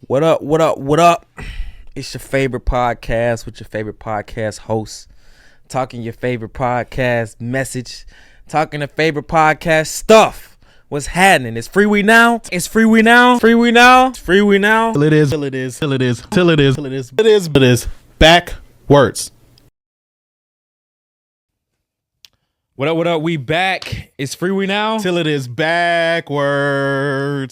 What up? What up? What up? It's your favorite podcast with your favorite podcast host. Talking your favorite podcast message. Talking the favorite podcast stuff. What's happening? It's Freewenow. It's Freewenow. Freewenow. It's Freewenow. Till it is. Till it is. Till it is. Till it is. Till it is. It is. It is. Backwards. What up? What up? We back. It's Freewenow. Till it is backwards.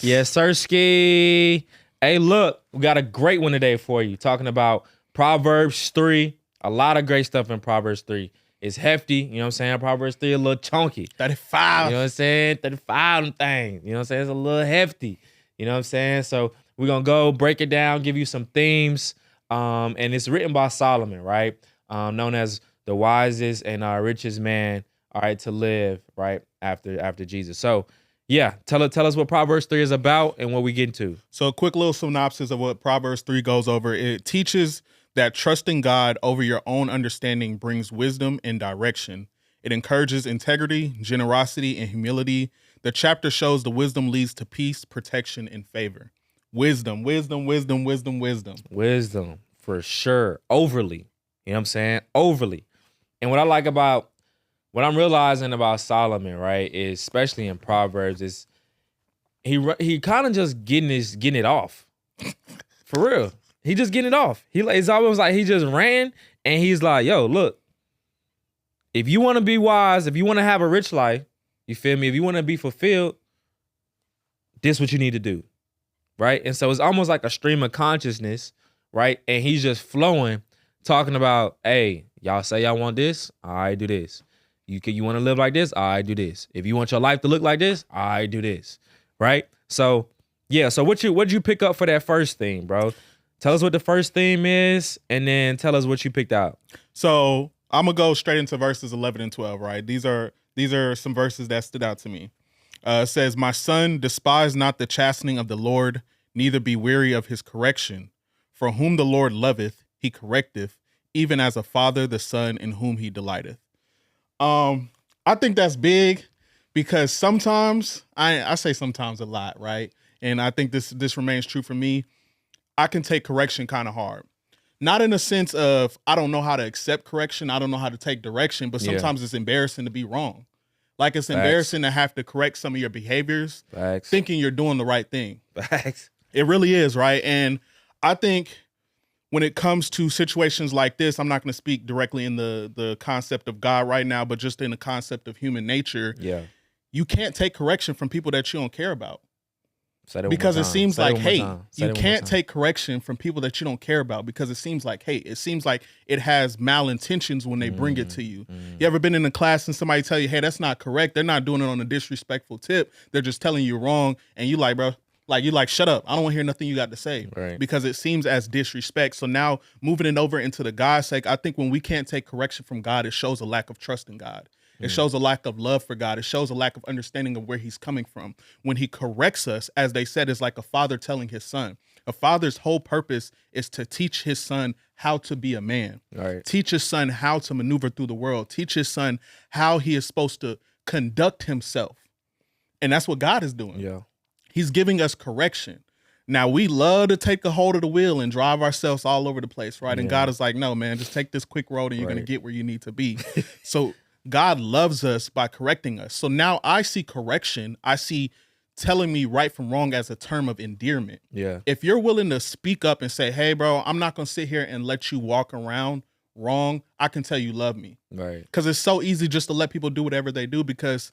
Yes, Sirski. Hey, look, we got a great one today for you. Talking about Proverbs 3. A lot of great stuff in Proverbs 3. It's hefty, you know what I'm saying? Proverbs 3 a little chunky. 35. You know what I'm saying? 35 them things. You know what I'm saying? It's a little hefty. You know what I'm saying? So we're going to go break it down, give you some themes. And it's written by Solomon, right? Known as the wisest and richest man, all right, to live, right, after Jesus. So, yeah, tell us what Proverbs 3 is about and what we get into. So a quick little synopsis of what Proverbs 3 goes over. It teaches that trusting God over your own understanding brings wisdom and direction. It encourages integrity, generosity, and humility. The chapter shows the wisdom leads to peace, protection, and favor. Wisdom, wisdom, wisdom, wisdom, wisdom. Wisdom, for sure. Overly. You know what I'm saying? Overly. And what I'm realizing about Solomon, right, is especially in Proverbs, is he kind of just getting it off. For real. He just getting it off. It's almost like he just ran and he's like, yo, look, if you want to be wise, if you want to have a rich life, you feel me? If you want to be fulfilled, this is what you need to do, right? And so it's almost like a stream of consciousness, right? And he's just flowing, talking about, hey, y'all say y'all want this, all right, do this. You want to live like this, all right, do this. If you want your life to look like this, all right, do this, right? So, yeah, so what'd you pick up for that first theme, bro? Tell us what the first theme is, and then tell us what you picked out. So I'm gonna go straight into verses 11 and 12. Right, these are some verses that stood out to me. It says, "My son, despise not the chastening of the Lord, neither be weary of his correction. For whom the Lord loveth, he correcteth, even as a father the son in whom he delighteth." I think that's big because sometimes I say sometimes a lot, right? And I think this remains true for me. I can take correction kind of hard. Not in a sense of I don't know how to accept correction. I don't know how to take direction, but sometimes it's embarrassing to be wrong. Like it's embarrassing to have to correct some of your behaviors, thinking you're doing the right thing. It really is, right? And I think when it comes to situations like this, I'm not going to speak directly in the concept of God right now, but just in the concept of human nature. Yeah. You can't take correction from people that you don't care about. Because it seems like, hey, you can't take correction from people that you don't care about because it seems like it has malintentions when they bring it to you. You ever been in a class and somebody tell you, hey, that's not correct. They're not doing it on a disrespectful tip. They're just telling you wrong. And you like, bro, shut up. I don't want to hear nothing you got to say. Right. Because it seems as disrespect. So now moving it over into the God's sake, I think when we can't take correction from God, it shows a lack of trust in God. It shows a lack of love for God. It shows a lack of understanding of where he's coming from. When he corrects us, as they said, is like a father telling his son. A father's whole purpose is to teach his son how to be a man. Right. Teach his son how to maneuver through the world. Teach his son how he is supposed to conduct himself. And that's what God is doing. Yeah. He's giving us correction. Now, we love to take a hold of the wheel and drive ourselves all over the place, right? And God is like, no, man, just take this quick road and you're going to get where you need to be. So God loves us by correcting us. So now I see correction. I see telling me right from wrong as a term of endearment. Yeah. If you're willing to speak up and say, hey, bro, I'm not going to sit here and let you walk around wrong, I can tell you love me. Right. Because it's so easy just to let people do whatever they do because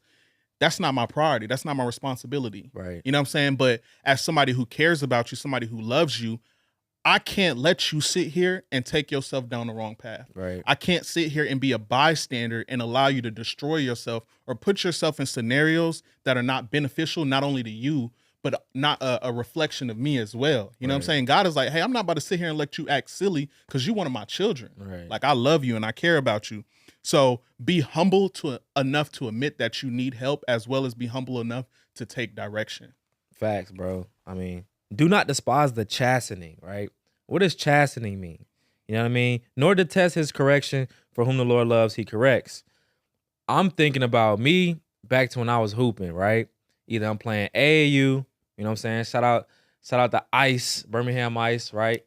that's not my priority. That's not my responsibility. Right. You know what I'm saying? But as somebody who cares about you, somebody who loves you, I can't let you sit here and take yourself down the wrong path. Right. I can't sit here and be a bystander and allow you to destroy yourself or put yourself in scenarios that are not beneficial, not only to you, but not a reflection of me as well. You know what I'm saying? God is like, hey, I'm not about to sit here and let you act silly because you're one of my children. Right. Like I love you and I care about you. So be humble enough to admit that you need help as well as be humble enough to take direction. Facts, bro. I mean, do not despise the chastening, right? What does chastening mean? You know what I mean? Nor detest his correction, for whom the Lord loves, he corrects. I'm thinking about me back to when I was hooping, right? Either I'm playing AAU, you know what I'm saying? Shout out Shout out to Ice, Birmingham Ice, right?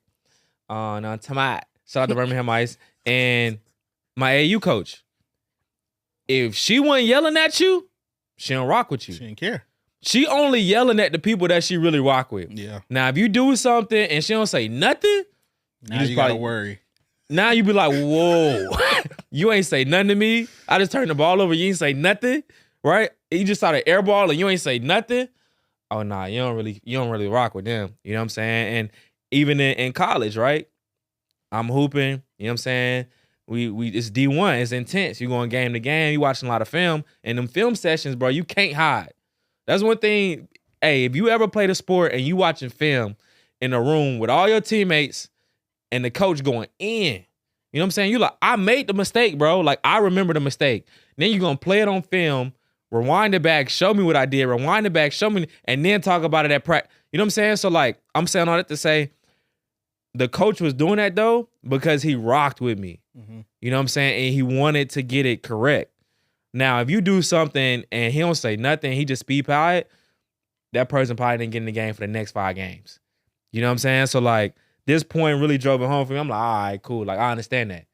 No, Tomat. Shout out to Birmingham Ice. And my AU coach. If she wasn't yelling at you, she don't rock with you. She didn't care. She only yelling at the people that she really rock with. Yeah. Now, if you do something and she don't say nothing, Now you gotta worry. Now you be like, whoa, you ain't say nothing to me. I just turned the ball over. You ain't say nothing, right? You just saw the air ball and you ain't say nothing. Oh, nah, you don't really rock with them. You know what I'm saying? And even in college, right? I'm hooping, you know what I'm saying? We it's D1, it's intense. You going game to game, you watching a lot of film. And them film sessions, bro, you can't hide. That's one thing. Hey, if you ever played a sport and you watching film in a room with all your teammates and the coach going in, you know what I'm saying? You like, I made the mistake, bro. Like, I remember the mistake. Then you're going to play it on film, rewind it back, show me what I did, rewind it back, show me, and then talk about it at practice. You know what I'm saying? So, like, I'm saying all that to say, the coach was doing that, though, because he rocked with me. Mm-hmm. You know what I'm saying? And he wanted to get it correct. Now, if you do something and he don't say nothing, he just speed pile it, that person probably didn't get in the game for the next 5 games. You know what I'm saying? So, like, this point really drove it home for me. I'm like, all right, cool. Like, I understand that.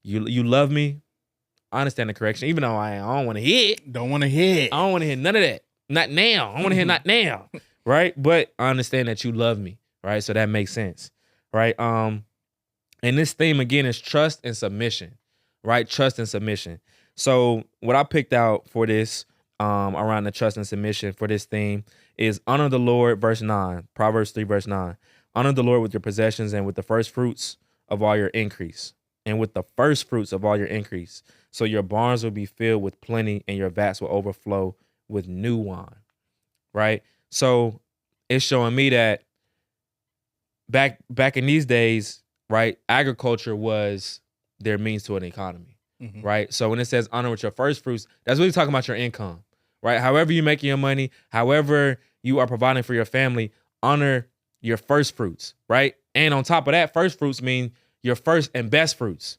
You love me. I understand the correction. Even though I don't want to hit. Don't want to hit. I don't want to hit none of that. Not now. I want to hit not now. Right? But I understand that you love me. Right? So that makes sense. Right? And this theme, again, is trust and submission. Right? Trust and submission. So what I picked out for this, around the trust and submission for this theme is honor the Lord, verse 9. Proverbs 3, verse 9. Honor the Lord with your possessions and with the first fruits of all your increase. And with the first fruits of all your increase. So your barns will be filled with plenty and your vats will overflow with new wine. Right? So it's showing me that back in these days, right, agriculture was their means to an economy. Mm-hmm. Right? So when it says honor with your first fruits, that's really talking about your income. Right? However you're making your money, however you are providing for your family, honor your first fruits. Right? And on top of that, first fruits mean your first and best fruits.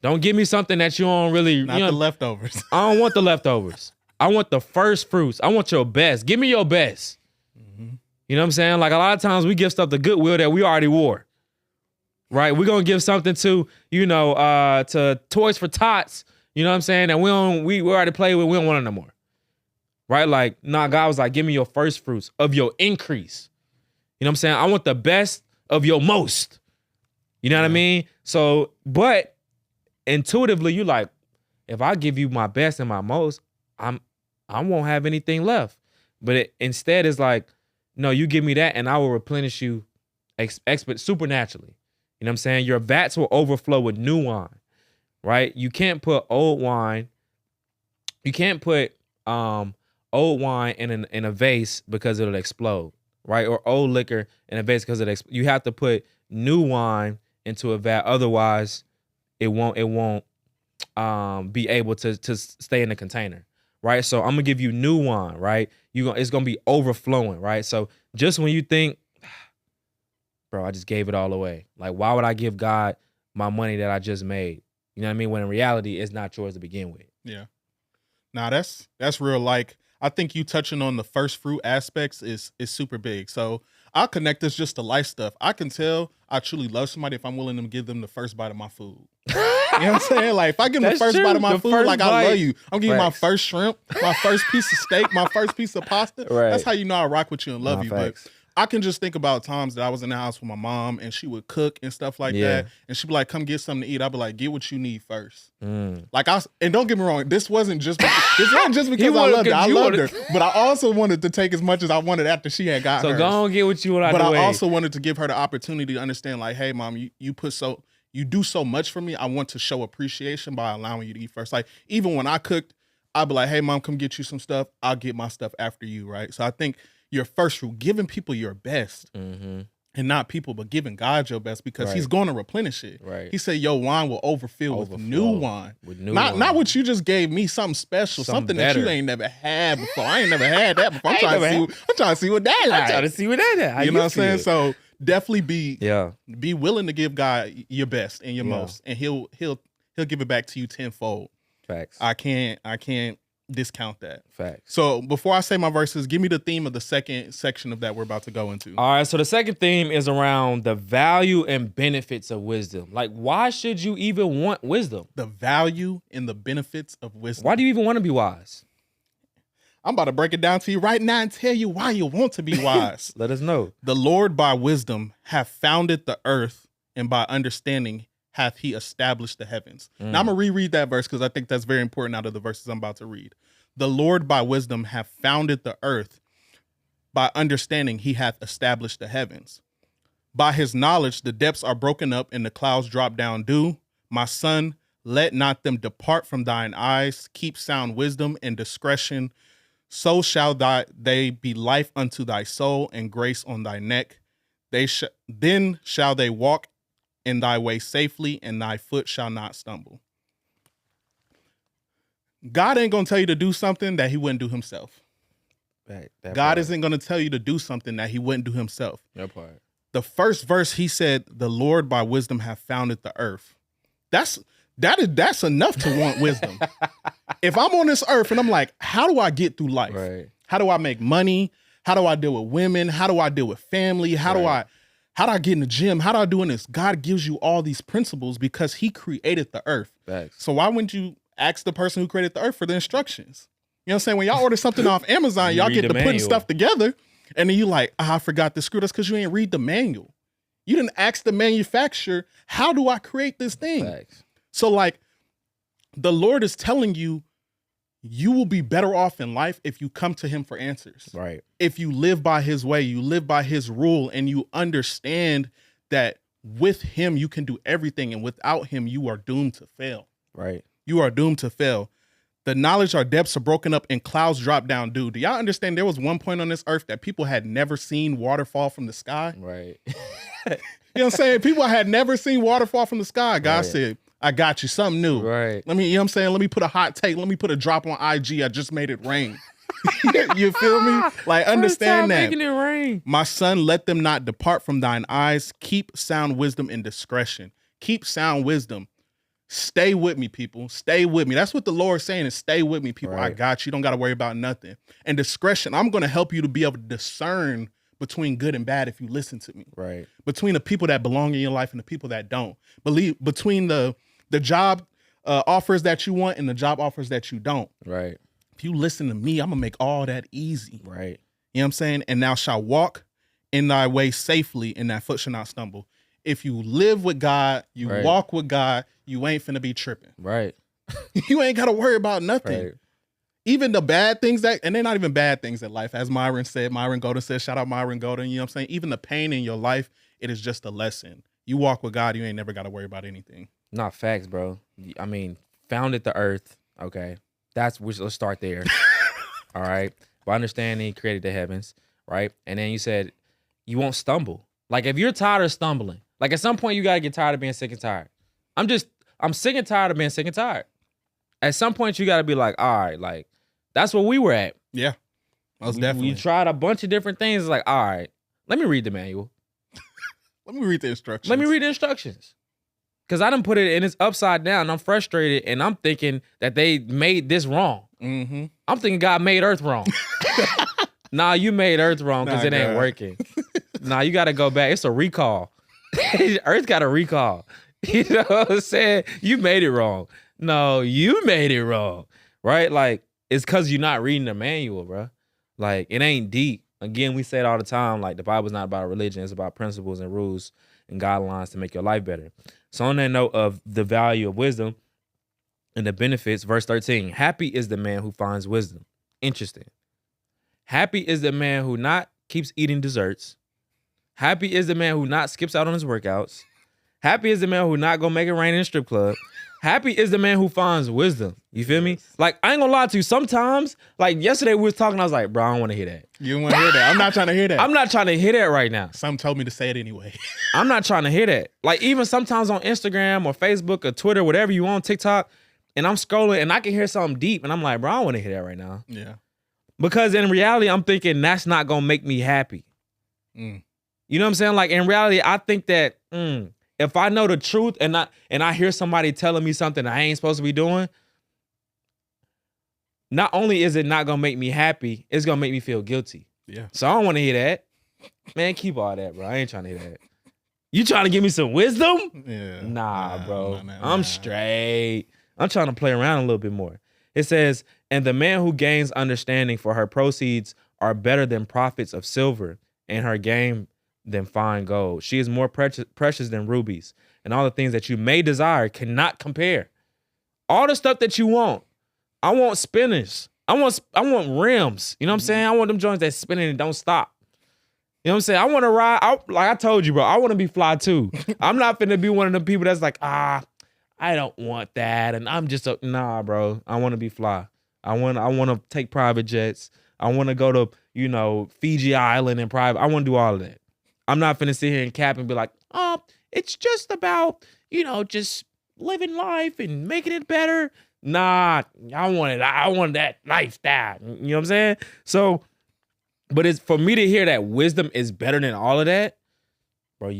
Don't give me something that you don't really... Not the leftovers. I don't want the leftovers. I want the first fruits. I want your best. Give me your best. Mm-hmm. You know what I'm saying? Like, a lot of times we give stuff to Goodwill that we already wore. Right? We're going to give something to, to Toys for Tots, you know what I'm saying, that we already played with, we don't want it no more. Right? Like, nah, God was like, give me your first fruits of your increase. You know what I'm saying? I want the best of your most. You know what I mean? So, but intuitively, you like, if I give you my best and my most, I won't have anything left. But instead, it's like, no, you give me that and I will replenish you supernaturally. You know what I'm saying? Your vats will overflow with new wine, right? You can't put old wine. You can't put old wine in a vase because it'll explode, right? Or old liquor in a vase because you have to put new wine into a vat. Otherwise, it won't be able to stay in the container, right? So I'm gonna give you new wine, right? It's gonna be overflowing, right? So just when you think, bro, I just gave it all away. Like, why would I give God my money that I just made? You know what I mean? When in reality, it's not yours to begin with. Yeah. Nah, that's real. Like, I think you touching on the first fruit aspects is super big. So I'll connect this just to life stuff. I can tell I truly love somebody if I'm willing to give them the first bite of my food. You know what I'm saying? Like, if I give them the first bite of my food, like, I love you. I'm giving you my first shrimp, my first piece of steak, my first piece of pasta. Right. That's how you know I rock with you and love you. Facts. But I can just think about times that I was in the house with my mom and she would cook and stuff like that. And she'd be like, come get something to eat. I'd be like, get what you need first. Like, and don't get me wrong, this wasn't just because I loved her. I loved her. But I also wanted to take as much as I wanted after she had got hers. So go on, get what you want out of the way. But I also wanted to give her the opportunity to understand, like, hey, mom, you do so much for me. I want to show appreciation by allowing you to eat first. Like, even when I cooked, I'd be like, hey, mom, come get you some stuff. I'll get my stuff after you, right? So I think your first fruit, giving people your best, and not people, but giving God your best, because he's going to replenish it. Right. He said your wine will overflow with new wine. Not what you just gave me, something special, something that you ain't never had before. I ain't never had that before. I'm trying to see what that like. I'm trying to see what that is. You know what I'm saying? So definitely be willing to give God your best and your most, and he'll give it back to you tenfold. Facts. I can't discount that. Facts. So before I say my verses, give me the theme of the second section of that we're about to go into. All right, so the second theme is around the value and benefits of wisdom. Like, why should you even want wisdom? The value and the benefits of wisdom. Why do you even want to be wise? I'm about to break it down to you right now and tell you why you want to be wise. Let us know. The Lord by wisdom hath founded the earth, and by understanding hath he established the heavens. Now I'm going to reread that verse because I think that's very important out of the verses I'm about to read. The Lord by wisdom hath founded the earth. By understanding he hath established the heavens. By his knowledge the depths are broken up and the clouds drop down dew. My son, let not them depart from thine eyes. Keep sound wisdom and discretion. So shall they be life unto thy soul and grace on thy neck. Then shall they walk in thy way safely, and thy foot shall not stumble. God ain't going to tell you to do something that he wouldn't do himself. God isn't going to tell you to do something that he wouldn't do himself. That part. The first verse, he said, the Lord by wisdom hath founded the earth. That's enough to want wisdom. If I'm on this earth and I'm like, how do I get through life? Right. How do I make money? How do I deal with women? How do I deal with family? How do I get in the gym? How do I do this? God gives you all these principles because he created the earth. Facts. So why wouldn't you ask the person who created the earth for the instructions? You know what I'm saying? When y'all order something off Amazon, y'all get to putting stuff together, and then you like, I forgot the screw. That's because you ain't read the manual. You didn't ask the manufacturer, how do I create this thing? Facts. So like, the Lord is telling you, you will be better off in life if you come to him for answers. Right. If you live by his way, you live by his rule, and you understand that with him, you can do everything. And without him, you are doomed to fail. Right. You are doomed to fail. The knowledge our depths are broken up and clouds drop down dew. Do y'all understand there was one point on this earth that people had never seen water fall from the sky? Right. You know what I'm saying? People had never seen water fall from the sky. God said, I got you something new. Right. You know what I'm saying? Let me put a hot take. Let me put a drop on IG. I just made it rain. You feel me? Like, understand that. Making it rain. My son, let them not depart from thine eyes. Keep sound wisdom and discretion. Keep sound wisdom. Stay with me, people. Stay with me. That's what the Lord's saying is stay with me, people. Right. I got you. Don't got to worry about nothing. And discretion, I'm going to help you to be able to discern between good and bad if you listen to me. Right. Between the people that belong in your life and the people that don't. Between the job offers that you want and the job offers that you don't. Right. If you listen to me, I'm going to make all that easy. Right. You know what I'm saying? And thou shalt walk in thy way safely, and thy foot shall not stumble. If you live with God, you walk with God, you ain't finna be tripping. Right. You ain't got to worry about nothing. Right. Even the bad things and they're not even bad things in life. As Myron Golden said, shout out Myron Golden, you know what I'm saying? Even the pain in your life, it is just a lesson. You walk with God, you ain't never got to worry about anything. Not facts, bro. I mean, founded the earth. Okay. Let's start there. All right. By understanding, he created the heavens. Right. And then you said you won't stumble. Like, if you're tired of stumbling, like, at some point you got to get tired of being sick and tired. I'm sick and tired of being sick and tired. At some point you got to be like, all right, like, that's where we were at. Yeah. Most definitely. We tried a bunch of different things. It's like, all right, let me read the manual. Let me read the instructions. Let me read the instructions. Because I done put it and it's upside down. And I'm frustrated and I'm thinking that they made this wrong. Mm-hmm. I'm thinking God made Earth wrong. Nah, you made Earth wrong because it ain't working. Nah, you got to go back. It's a recall. Earth got a recall. You know what I'm saying? You made it wrong. No, you made it wrong. Right? Like, it's because you're not reading the manual, bro. Like, it ain't deep. Again, we say it all the time. Like, the Bible's not about religion. It's about principles and rules and guidelines to make your life better. So on that note of the value of wisdom and the benefits, verse 13, happy is the man who finds wisdom. Interesting. Happy is the man who not keeps eating desserts. Happy is the man who not skips out on his workouts. Happy is the man who not gonna make it rain in a strip club. Happy is the man who finds wisdom. You feel me? Like, I ain't gonna lie to you. Sometimes, like yesterday we was talking, I was like, bro, I don't want to hear that. You don't want to hear that? I'm not trying to hear that. I'm not trying to hear that right now. Some told me to say it anyway. I'm not trying to hear that. Like, even sometimes on Instagram or Facebook or Twitter, whatever you want, TikTok, and I'm scrolling and I can hear something deep and I'm like, bro, I don't want to hear that right now. Yeah. Because in reality, I'm thinking that's not gonna make me happy. Mm. You know what I'm saying? Like, in reality, I think that if I know the truth and I hear somebody telling me something I ain't supposed to be doing, not only is it not gonna make me happy, it's gonna make me feel guilty. Yeah. So I don't want to hear that. Man, keep all that, bro. I ain't trying to hear that. You trying to give me some wisdom? Yeah. Nah, bro. Nah. I'm straight. I'm trying to play around a little bit more. It says, and the man who gains understanding, for her proceeds are better than profits of silver, and her gain than fine gold. She is more precious than rubies, and all the things that you may desire cannot compare. All the stuff that you want. I want spinners. I want rims. You know what I'm saying? I want them joints that spinning and don't stop. You know what I'm saying? I want to ride. Like I told you, bro, I want to be fly too. I'm not finna be one of them people that's like, I don't want that. And I'm just nah, bro. I want to be fly. I want to take private jets. I want to go to, Fiji Island in private. I want to do all of that. I'm not finna sit here and cap and be like, it's just about, just living life and making it better. Nah, I want that lifestyle. You know what I'm saying? So, but it's for me to hear that wisdom is better than all of that, bro,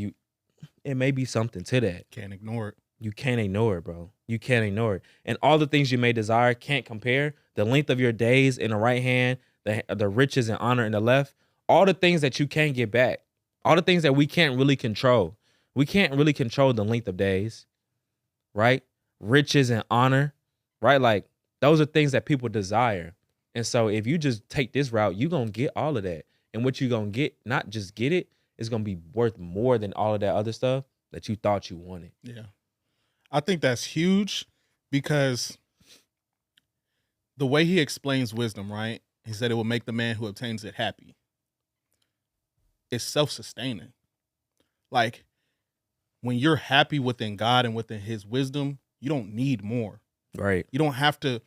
it may be something to that. Can't ignore it. You can't ignore it, bro. You can't ignore it. And all the things you may desire can't compare. The length of your days in the right hand, the riches and honor in the left, all the things that you can't get back, all the things that we can't really control. We can't really control the length of days, right? Riches and honor, right? Like those are things that people desire. And so if you just take this route, you're going to get all of that. And what you're going to get, not just get it, it's going to be worth more than all of that other stuff that you thought you wanted. Yeah. I think that's huge because the way he explains wisdom, right? He said it will make the man who obtains it happy. It's self-sustaining. Like when you're happy within God and within his wisdom, you don't need more. Right. You don't have to,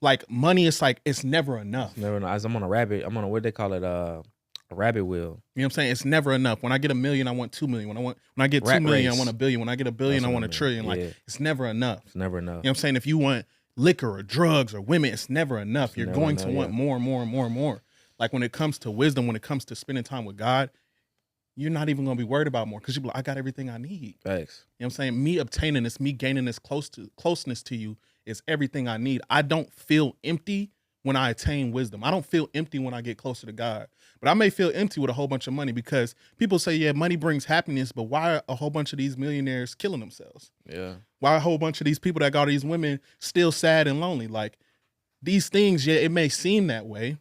like money is like, it's never enough. It's never enough. As I'm on what they call it, a rabbit wheel. You know what I'm saying? It's never enough. When I get $1 million, I want 2 million. When I get 2 million, I want 1 billion. When I get 1 billion, I want 1 trillion. Yeah. Like it's never enough. It's never enough. You know what I'm saying? If you want liquor or drugs or women, it's never enough. You're going to want more and more and more and more. Like when it comes to wisdom, when it comes to spending time with God, you're not even going to be worried about more because you're like, I got everything I need. Thanks. You know what I'm saying? Me obtaining this, me gaining this closeness to you is everything I need. I don't feel empty when I attain wisdom. I don't feel empty when I get closer to God. But I may feel empty with a whole bunch of money because people say, yeah, money brings happiness, but why are a whole bunch of these millionaires killing themselves? Yeah. Why a whole bunch of these people that got all these women still sad and lonely? Like these things, yeah, it may seem that way.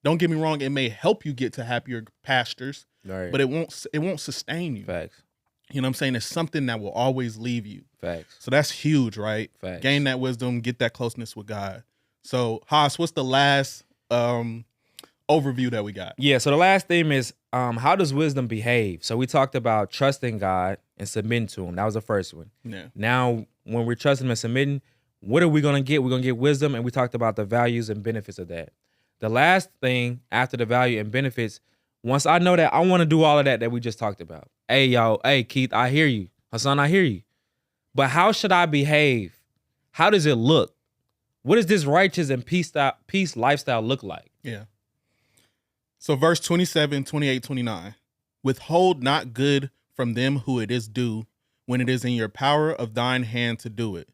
Don't get me wrong, it may help you get to happier pastures, Right. but it won't sustain you. Facts. You know what I'm saying? It's something that will always leave you. Facts. So that's huge, right? Facts. Gain that wisdom, get that closeness with God. So, Haas, what's the last overview that we got? Yeah, so the last theme is how does wisdom behave? So we talked about trusting God and submitting to him. That was the first one. Yeah. Now, when we're trusting and submitting, what are we going to get? We're going to get wisdom, and we talked about the values and benefits of that. The last thing after the value and benefits, once I know that, I want to do all of that we just talked about. Hey, y'all. Hey, Keith, I hear you. Hassan, I hear you. But how should I behave? How does it look? What does this righteous and peace lifestyle look like? Yeah. So verse 27, 28, 29. Withhold not good from them who it is due, when it is in your power of thine hand to do it.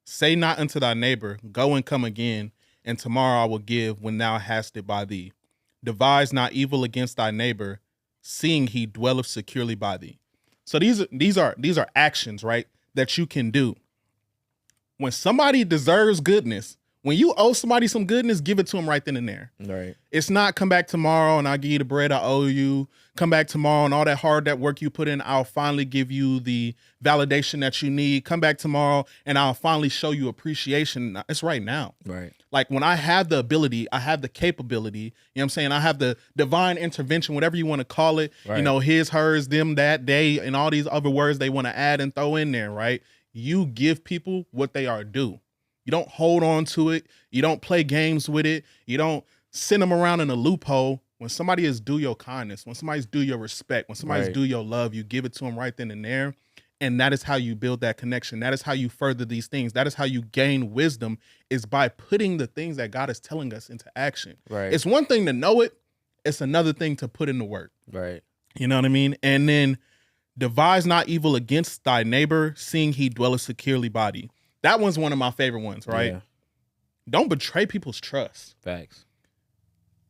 Say not unto thy neighbor, go and come again, and tomorrow I will give when thou hast it by thee. Devise not evil against thy neighbor, seeing he dwelleth securely by thee. So these are actions, right, that you can do. When somebody deserves goodness, when you owe somebody some goodness, give it to them right then and there. Right. It's not come back tomorrow and I'll give you the bread I owe you. Come back tomorrow and all that work you put in, I'll finally give you the validation that you need. Come back tomorrow and I'll finally show you appreciation. It's right now. Right. Like when I have the ability, I have the capability, you know what I'm saying? I have the divine intervention, whatever you want to call it, Right. you know, his, hers, them, that, they, and all these other words they want to add and throw in there, right? You give people what they are due. You don't hold on to it. You don't play games with it. You don't send them around in a loophole. When somebody is due your kindness, when somebody's due your respect, when somebody's Right. due your love, you give it to them right then and there. And that is how you build that connection. That is how you further these things. That is how you gain wisdom, is by putting the things that God is telling us into action. Right. It's one thing to know it. It's another thing to put in the work. Right. You know what I mean? And then devise not evil against thy neighbor, seeing he dwelleth securely by thee. That one's one of my favorite ones, right? Yeah. don't betray people's trust. Facts.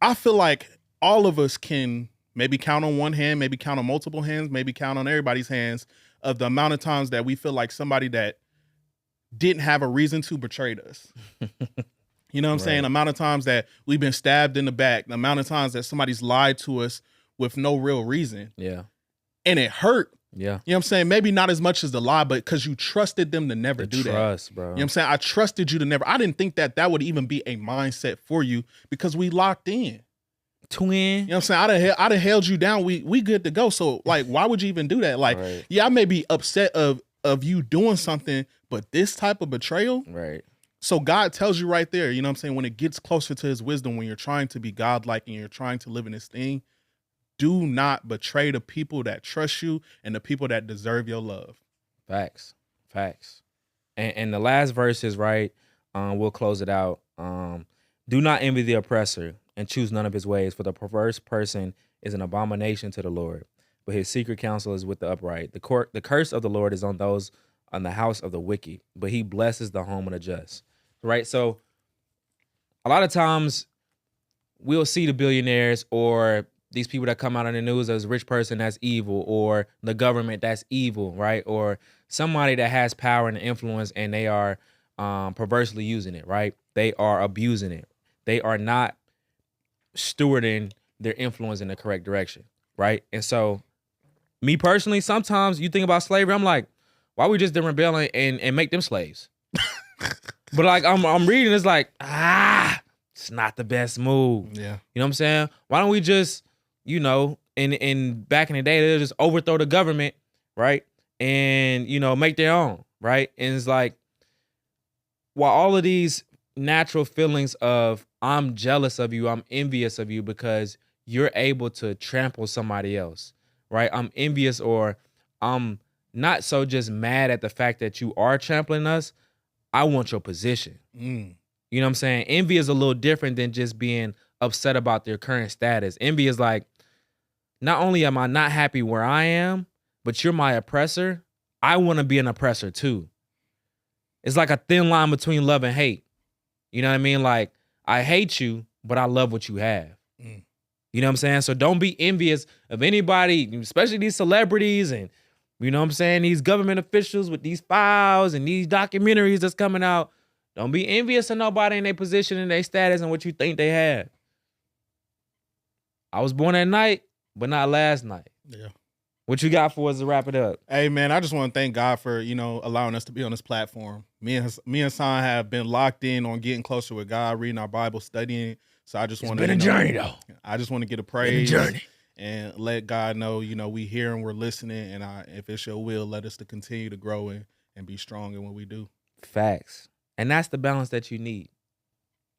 I feel like all of us can maybe count on one hand, maybe count on multiple hands, maybe count on everybody's hands of the amount of times that we feel like somebody that didn't have a reason to betrayed us. You know what I'm saying? The amount of times that we've been stabbed in the back, the amount of times that somebody's lied to us with no real reason. Yeah. And it hurt. Yeah. You know what I'm saying? Maybe not as much as the lie, but because you trusted them to never do trust, that. Bro. You know what I'm saying? I trusted you to never. I didn't think that would even be a mindset for you because we locked in. Twin. You know what I'm saying? I'd have held you down. We good to go. So like, why would you even do that? Like, yeah, I may be upset of you doing something, but this type of betrayal. Right. So God tells you right there, you know what I'm saying? When it gets closer to his wisdom, when you're trying to be godlike and you're trying to live in this thing, do not betray the people that trust you and the people that deserve your love. Facts. And the last verse is right. We'll close it out. Do not envy the oppressor and choose none of his ways, for the perverse person is an abomination to the Lord, but his secret counsel is with the upright. The curse of the Lord is on those on the house of the wicked, but he blesses the home of the just. Right? So a lot of times we'll see the billionaires or these people that come out on the news as a rich person that's evil, or the government that's evil, right? Or somebody that has power and influence and they are perversely using it, right? They are abusing it. They are not stewarding their influence in the correct direction, right? And so me personally, sometimes you think about slavery, I'm like, why we just didn't rebel and make them slaves? But like I'm reading, it's like, it's not the best move. Yeah. You know what I'm saying? Why don't we just, in back in the day, they'll just overthrow the government, right? And, make their own, right? And it's like, while all of these natural feelings of I'm jealous of you, I'm envious of you because you're able to trample somebody else, right? I'm envious, or I'm not so just mad at the fact that you are trampling us. I want your position. You know what I'm saying? Envy is a little different than just being upset about their current status. Envy is like, not only am I not happy where I am, but you're my oppressor. I want to be an oppressor too. It's like a thin line between love and hate. You know what I mean? Like, I hate you, but I love what you have. You know what I'm saying? So don't be envious of anybody, especially these celebrities and, you know what I'm saying, these government officials with these files and these documentaries that's coming out. Don't be envious of nobody in their position and their status and what you think they have. I was born at night, but not last night. Yeah. What you got for us to wrap it up? Hey man, I just want to thank God for, allowing us to be on this platform. Me and Hassan have been locked in on getting closer with God, reading our Bible, studying. So I just want to. It's been a journey though. I just want to get a praise. Been a journey. And let God know, we hear and we're listening. And if it's your will, let us to continue to grow and be strong in what we do. Facts. And that's the balance that you need.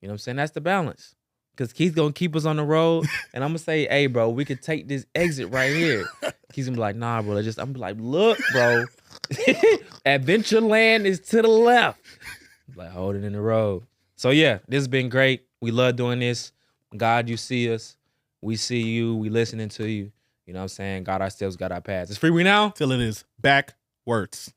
You know what I'm saying? That's the balance. Because Keith's going to keep us on the road. And I'm going to say, hey, bro, we could take this exit right here. Keith's going to be like, nah, bro. I'm like, look, bro. Adventureland is to the left. I'm like, hold it in the road. So, yeah, this has been great. We love doing this. God, you see us. We see you. We listening to you. You know what I'm saying? God ourselves, got our paths. It's Freewenow. Till it is backwards.